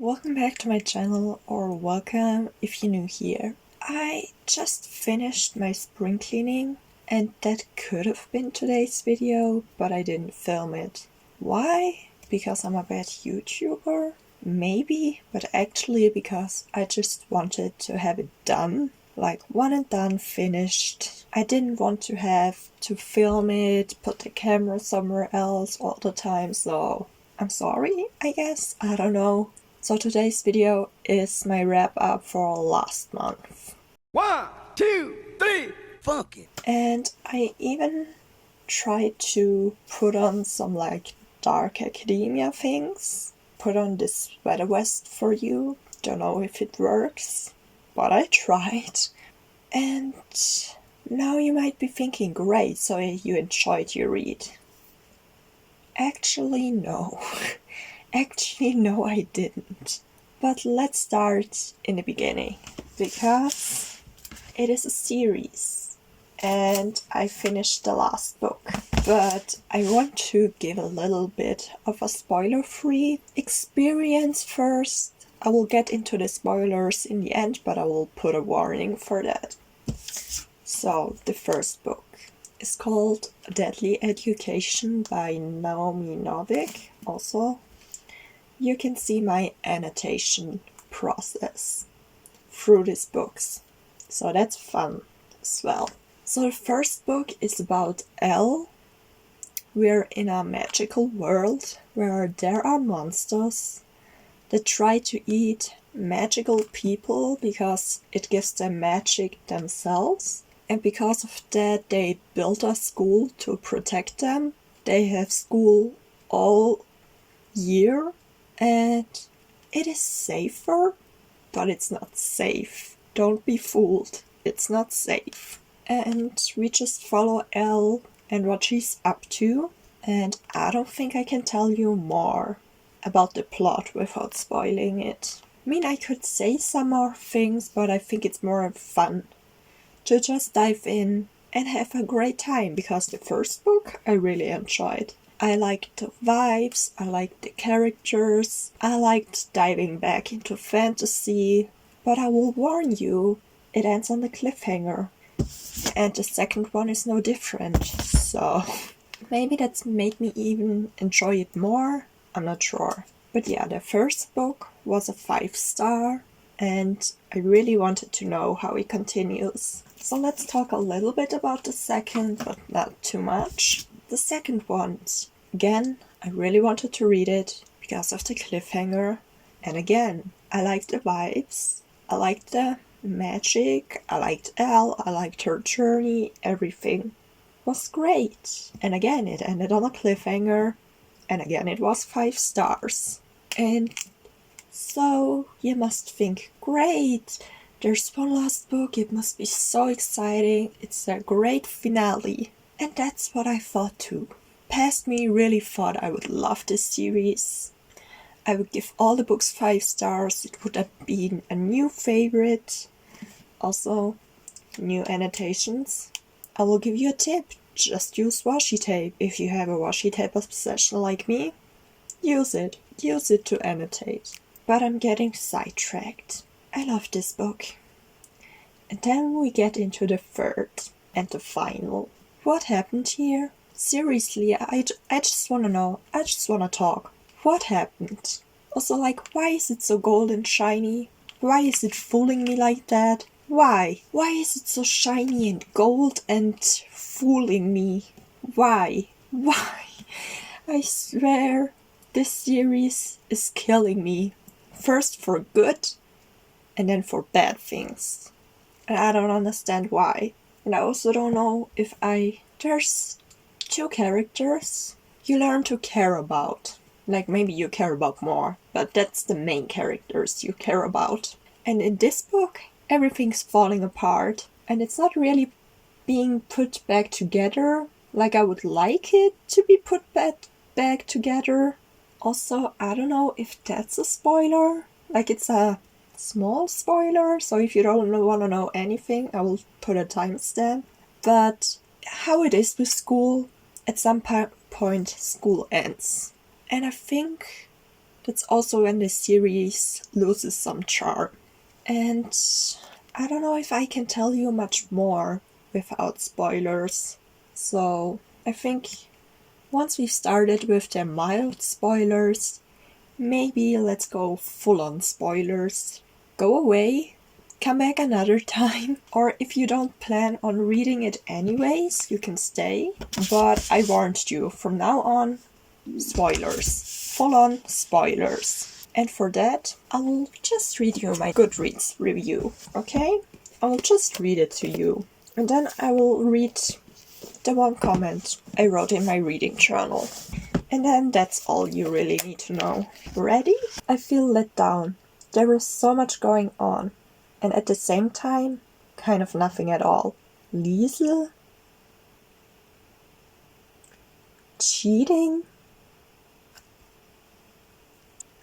Welcome back to my channel, or welcome if you're new here. I just finished my spring cleaning and that could have been today's video, but I didn't film it. Why? Because I'm a bad YouTuber? Maybe, but actually because I just wanted to have it done. Like one and done, finished. I didn't want to have to film it, put the camera somewhere else all the time, so I'm sorry, I guess. I don't know. So today's video is my wrap up for last month. 1, 2, 3, funk it. And I even tried to put on some like dark academia things. Put on this sweater vest for you. Don't know if it works, but I tried. And now you might be thinking, great, so you enjoyed your read. Actually, no. Actually, no, I didn't. But let's start in the beginning, because it is a series, and I finished the last book. But I want to give a little bit of a spoiler-free experience first. I will get into the spoilers in the end, but I will put a warning for that. So, the first book is called Deadly Education by Naomi Novik. Also, you can see my annotation process through these books, so that's fun as well. So the first book is about Elle. We're in a magical world where there are monsters that try to eat magical people because it gives them magic themselves, and because of that they built a school to protect them. They have school all year, and it is safer, but it's not safe. Don't be fooled, it's not safe. And we just follow Elle and what she's up to, and I don't think I can tell you more about the plot without spoiling it. I mean, I could say some more things, but I think it's more fun to just dive in and have a great time, because the first book I really enjoyed. I liked the vibes, I liked the characters, I liked diving back into fantasy, but I will warn you, it ends on the cliffhanger. And the second one is no different, so maybe that's made me even enjoy it more, I'm not sure. But yeah, the first book was a 5-star, and I really wanted to know how it continues. So let's talk a little bit about the second, but not too much. The second one, again, I really wanted to read it because of the cliffhanger. And again, I liked the vibes, I liked the magic, I liked Elle, I liked her journey, everything was great. And again, it ended on a cliffhanger, and again, it was 5 stars. And so you must think, great, there's one last book, it must be so exciting, it's a great finale. And that's what I thought too. Past me really thought I would love this series. I would give all the books 5 stars, it would have been a new favorite. Also, new annotations. I will give you a tip, just use washi tape. If you have a washi tape obsession like me, use it to annotate. But I'm getting sidetracked. I love this book. And then we get into the third and the final. What happened here? Seriously, I just wanna know. I just wanna talk. What happened? Also, like, why is it so gold and shiny? Why is it fooling me like that? Why? Why is it so shiny and gold and fooling me? Why? Why? I swear, this series is killing me. First for good, and then for bad things. And I don't understand why. And I also don't know if there's 2 characters you learn to care about. Like, maybe you care about more, but that's the main characters you care about. And in this book, everything's falling apart, and it's not really being put back together like I would like it to be put back together. Also, I don't know if that's a spoiler. Like, it's a small spoiler, so if you don't want to know anything, I will put a timestamp. But how it is with school, at some point school ends. And I think That's also when the series loses some charm. And I don't know if I can tell you much more without spoilers. So I think once we've started with the mild spoilers, maybe let's go full on spoilers. Go away, come back another time, or if you don't plan on reading it anyways, you can stay. But I warned you, from now on, spoilers. Full on spoilers. And for that, I'll just read you my Goodreads review, okay? I'll just read it to you. And then I will read the one comment I wrote in my reading journal. And then that's all you really need to know. Ready? I feel let down. There was so much going on. And at the same time, kind of nothing at all. Liesel? Cheating?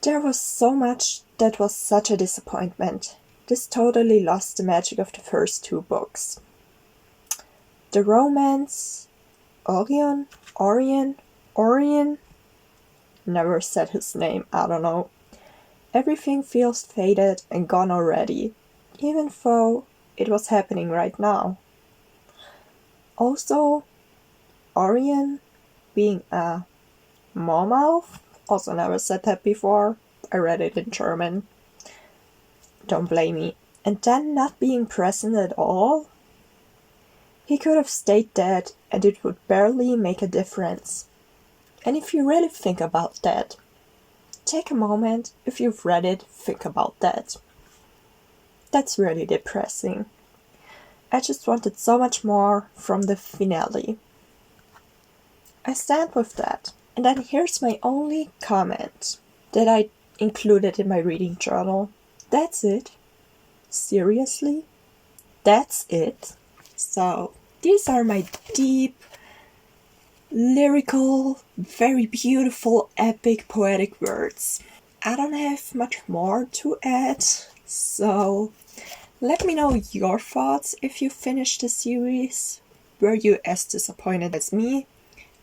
There was so much that was such a disappointment. This totally lost the magic of the first 2 books. The romance, Orion, never said his name, I don't know. Everything feels faded and gone already, even though it was happening right now. Also, Orion being a Mormouth, also never said that before, I read it in German. Don't blame me. And then not being present at all? He could have stayed dead and it would barely make a difference. And if you really think about that, take a moment, if you've read it, think about that. That's really depressing. I just wanted so much more from the finale. I stand with that. And then here's my only comment that I included in my reading journal. That's it. Seriously? That's it? So, these are my deep, lyrical, very beautiful, epic, poetic words. I don't have much more to add, so let me know your thoughts if you finished the series. Were you as disappointed as me?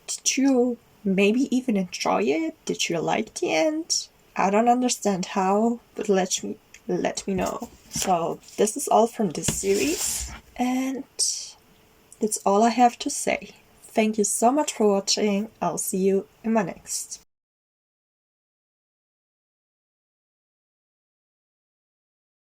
Did you maybe even enjoy it? Did you like the end? I don't understand how, but let me know. So this is all from this series, and that's all I have to say. Thank you so much for watching. I'll see you in my next.